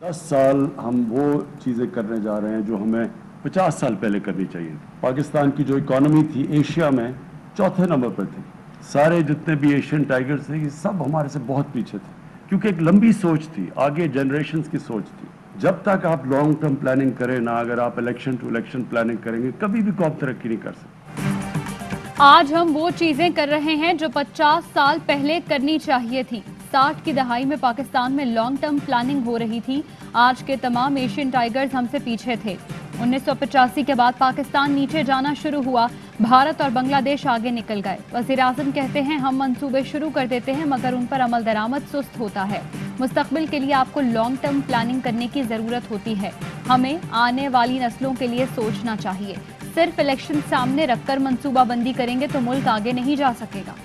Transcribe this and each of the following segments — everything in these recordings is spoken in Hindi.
10 साल हम वो चीज़ें करने जा रहे हैं जो हमें 50 साल पहले करनी चाहिए। पाकिस्तान की जो इकोनॉमी थी एशिया में चौथे नंबर पर थी। सारे जितने भी एशियन टाइगर्स थे ये सब हमारे से बहुत पीछे थे, क्योंकि एक लंबी सोच थी, आगे जनरेशन्स की सोच थी। जब तक आप लॉन्ग टर्म प्लानिंग करें ना, अगर आप इलेक्शन टू इलेक्शन प्लानिंग करेंगे कभी भी कौम तरक्की नहीं कर सकती। आज हम वो चीजें कर रहे हैं जो 50 साल पहले करनी चाहिए थी। 60 की दहाई में पाकिस्तान में लॉन्ग टर्म प्लानिंग हो रही थी। आज के तमाम एशियन टाइगर्स हमसे पीछे थे। 1985 के बाद पाकिस्तान नीचे जाना शुरू हुआ, भारत और बांग्लादेश आगे निकल गए। वज़ीर आज़म कहते हैं हम मंसूबे शुरू कर देते हैं मगर उन पर अमल दरामद सुस्त होता है। मुस्तकबिल के लिए आपको लॉन्ग टर्म प्लानिंग करने की जरूरत होती है। हमें आने वाली नस्लों के लिए सोचना चाहिए। सिर्फ इलेक्शन सामने रखकर मंसूबाबंदी करेंगे तो मुल्क आगे नहीं जा सकेगा।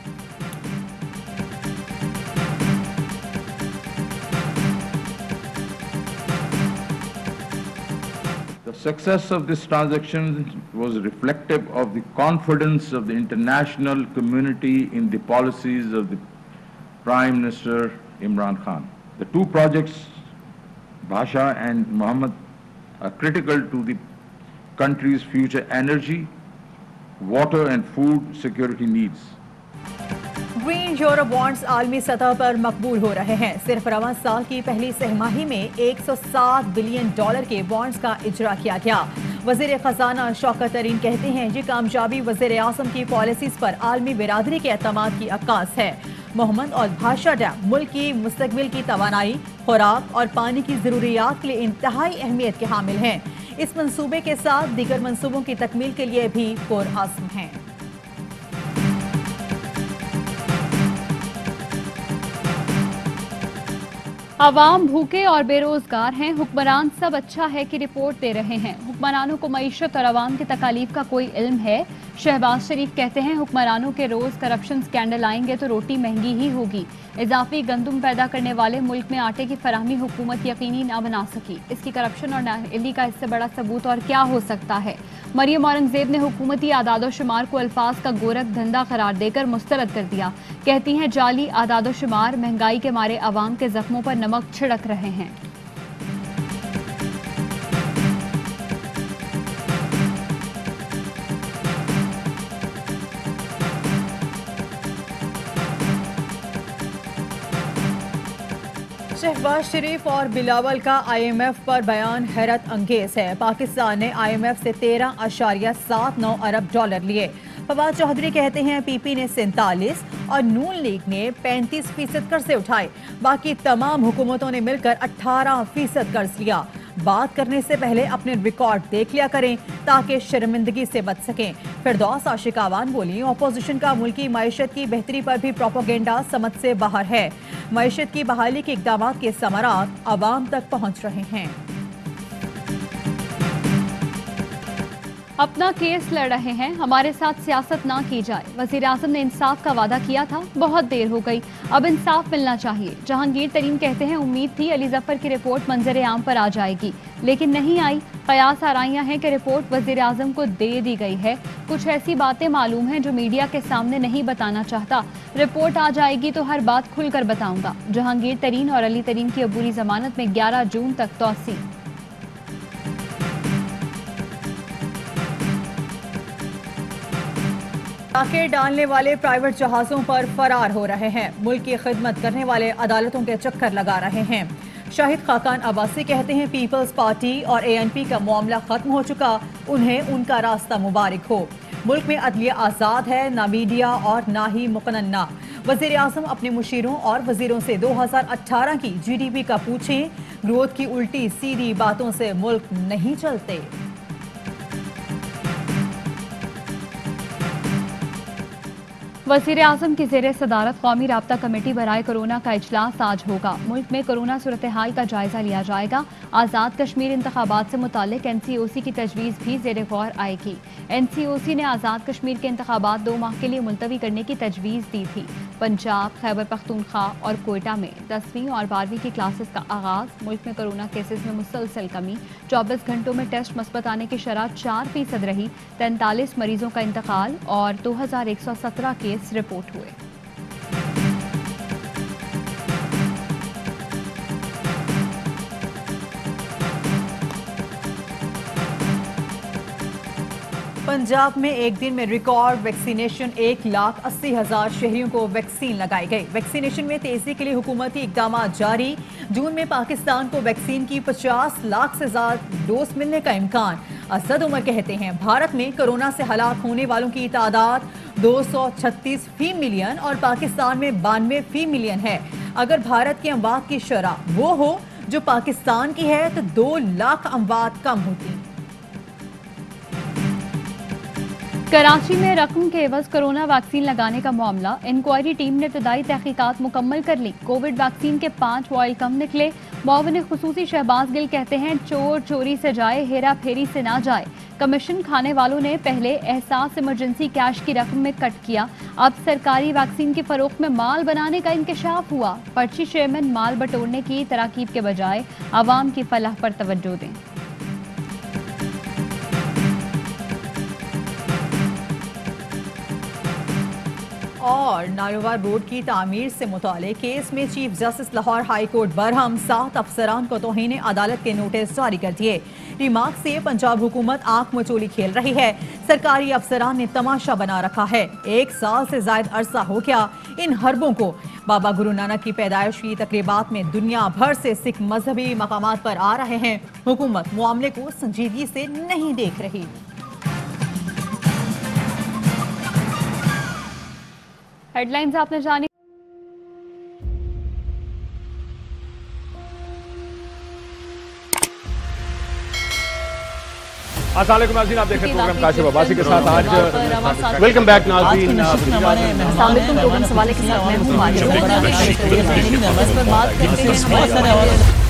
The success of this transaction was reflective of the confidence of the international community in the policies of the Prime Minister Imran Khan. The two projects, Bhasha and Mohammed, are critical to the country's future energy, water and food security needs. Green euro bonds आलमी सतह पर मकबूल हो रहे हैं। सिर्फ रवां साल की पहली तिमाही में $107 बिलियन के बॉन्ड्स का इजरा किया गया। वजीर खजाना शौकत तरीन कहते हैं ये कामयाबी वजीर आज़म की पॉलिसीज पर आलमी बिरादरी के एतमाद की अक्कास है। मोहम्मद और भाषा डैम मुल्क की मुस्तकबिल की तवानाई, खुराक और पानी की जरूरियात के लिए इंतहाई अहमियत के हामिल हैं। इस मंसूबे के साथ दीगर मंसूबों की तकमील के लिए भी पुरअज़्म हैं। अवाम भूखे और बेरोजगार हैं, हुक्मरान सब अच्छा है कि रिपोर्ट दे रहे हैं। हुक्मरानों को मईशत और अवाम की तकालीफ का कोई इल्म है? शहबाज शरीफ कहते हैं हुक्मरानों के रोज करप्शन स्कैंडल आएंगे तो रोटी महंगी ही होगी। इजाफी गंदुम पैदा करने वाले मुल्क में आटे की फराहमी हुकूमत यकीनी न बना सकी। इसकी करप्शन और नाअहली का इससे बड़ा सबूत और क्या हो सकता है? मरियम औरंगजेब ने हुकूमती आदादोशुमार को अल्फाज का गोरख धंधा करार देकर मुस्तरद कर दिया। कहती हैं जाली आदादोशुमार महंगाई के मारे अवाम के जख्मों पर नमक छिड़क रहे हैं। शहबाज शरीफ और बिलावल का IMF पर बयान हैरत अंगेज है। पाकिस्तान ने IMF से $13.79 अरब लिए। फवाद चौधरी कहते हैं PP ने 47 और नून लीग ने 35% कर्जे उठाए। बाकी तमाम हुकूमतों ने मिलकर 18% कर्ज लिया। बात करने से पहले अपने रिकॉर्ड देख लिया करें ताकि शर्मिंदगी से बच सकें। फिरदौस आशिकावान बोली अपोजिशन का मुल्की मईशत की बेहतरी पर भी प्रोपेगेंडा समझ से बाहर है। मईशत की बहाली के इक़दाम के समरात आवाम तक पहुंच रहे हैं। अपना केस लड़ रहे हैं, हमारे साथ सियासत ना की जाए। वज़ीर आज़म ने इंसाफ का वादा किया था, बहुत देर हो गई, अब इंसाफ मिलना चाहिए। जहांगीर तरीन कहते हैं उम्मीद थी अली जफ़र की रिपोर्ट मंजर आम पर आ जाएगी लेकिन नहीं आई। कयास आराइयां हैं कि रिपोर्ट वज़ीर आज़म को दे दी गई है। कुछ ऐसी बातें मालूम हैं जो मीडिया के सामने नहीं बताना चाहता। रिपोर्ट आ जाएगी तो हर बात खुलकर बताऊंगा। जहांगीर तरीन और अली तरीन की अबूरी जमानत में 11 जून तक तौसी। टाके डालने वाले प्राइवेट जहाजों पर फरार हो रहे हैं। मुल्क की खिदमत करने वाले अदालतों के चक्कर लगा रहे हैं। शाहिद खाकान अब्बासी कहते हैं पीपल्स पार्टी और ANP का मामला खत्म हो चुका, उन्हें उनका रास्ता मुबारक हो। मुल्क में अदलिया आज़ाद है, ना मीडिया और ना ही मुकन्ना। वज़ीर आज़म अपने मुशीरों और वज़ीरों से 2018 की GDP का पूछें। ग्रोथ की उल्टी सीधी बातों से मुल्क नहीं चलते। वज़ीर आज़म की ज़ेरे सदारत कौमी राब्ता कमेटी बराए कोरोना का इजलास आज होगा। मुल्क में कोरोना सूरत हाल का जायजा लिया जाएगा। आज़ाद कश्मीर इंतखाबात से मुतालिक NCOC की तजवीज़ भी ज़ेरे गौर आएगी। NCOC ने आज़ाद कश्मीर के इंतखाबात 2 माह के लिए मुलतवी करने की तजवीज़ दी थी। पंजाब, खैबर पख्तूनख्वा और कोयटा में 10वीं और 12वीं की क्लासेस का आगाज़। मुल्क में कोरोना केसेस में मुसलसल कमी। 24 घंटों में टेस्ट मस्बत आने की शरह 4% रही। 43 मरीजों का इंतकाल और 2117 केस रिपोर्ट हुए। पंजाब में एक दिन में रिकॉर्ड वैक्सीनेशन 1,80,000 शहरियों को वैक्सीन लगाई गई। वैक्सीनेशन में तेजी के लिए हुकूमती इकदाम जारी। जून में पाकिस्तान को वैक्सीन की 50 लाख से ज्यादा डोज मिलने का इम्कान। असद उमर कहते हैं भारत में कोरोना से हलाक होने वालों की तादाद 236 फी मिलियन और पाकिस्तान में 92 फी मिलियन है। अगर भारत की अमवात की शरह वो हो जो पाकिस्तान की है तो 2 लाख अमवात कम होती। कराची में रकम के एवज कोरोना वैक्सीन लगाने का मामला। इंक्वायरी टीम ने इब्तदाई तहकीकात मुकम्मल कर ली। कोविड वैक्सीन के 5 वॉयल कम निकले। मुआविन खुसूसी शहबाज गिल कहते हैं चोर चोरी से जाए, हेरा फेरी से ना जाए। कमीशन खाने वालों ने पहले एहसास इमरजेंसी कैश की रकम में कट किया। अब सरकारी वैक्सीन की फरोख्त में माल बनाने का इंकशाफ हुआ। पर्ची चेयरमैन माल बटोरने की तराकीब के बजाय आवाम की फलाह पर तवज्जो दें। और नारोवार रोड की तामीर से मुतालिक केस में chief justice Lahore high court Barham 7 अफसरान को तौहीन अदालत के नोटिस जारी कर दिए। रिमार्क से पंजाब हुकूमत आंख मचोली खेल रही है। सरकारी अफसरान ने तमाशा बना रखा है। 1 साल से जायद अरसा हो गया इन हरबों को। बाबा गुरु नानक की पैदाइश की तकरीबात में दुनिया भर से सिख मजहबी मकामात पर आ रहे हैं। हुकूमत मामले को संजीदगी से नहीं देख रही। हेडलाइंस आपने जानी। अस्सलाम वालेकुम नाज़रीन, आप देख रहे हैं प्रोग्राम काशिफ अब्बासी के साथ। आज वेलकम बैक नाज़रीन। प्रोग्राम सवाल के साथ मैं हूं।